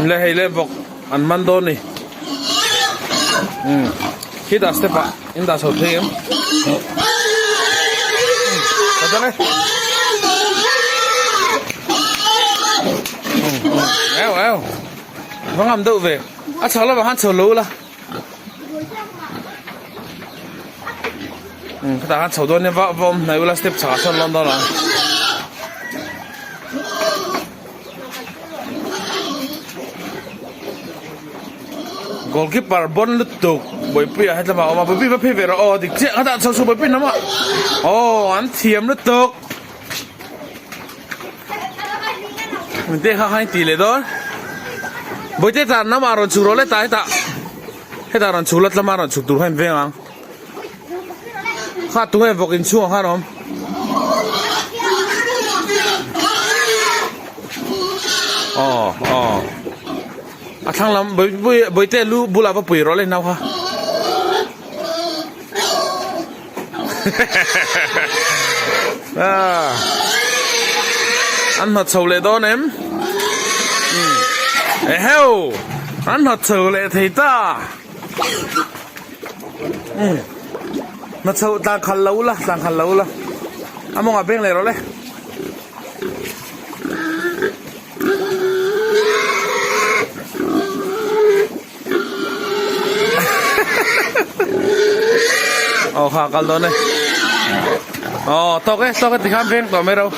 le hay le bok an man do ni khi ta step up in ta so thêm cái này eo eo vắng làm đâu về à cháu là vào hát solo lú là cái ta hát solo đó nên vợ vợ này là step trả son lon đó là goalkeeper bon lút tục bởi vì hay là mà bởi vì phải về rồi thì chuyện ta sau bởi vì nó mà anh thiểm lút tục mình thấy hai tỷ lệ đó bởi thế ta nó mà rồi chủ rồi lấy ta hết ta rồi chủ lát mà rồi chủ tụi hay về ngang khát tụi hay vội in xuống khát không à thằng làm bởi thế lu bu la vào bụi rồi lên nào ha anh thật sầu lệ đó ném heo anh thật sầu lệ thì ta nó sầu ta khăn lâu là anh mong ở bên này rồi đấy khá cả đó này to cái thì khám phim tao mấy đâu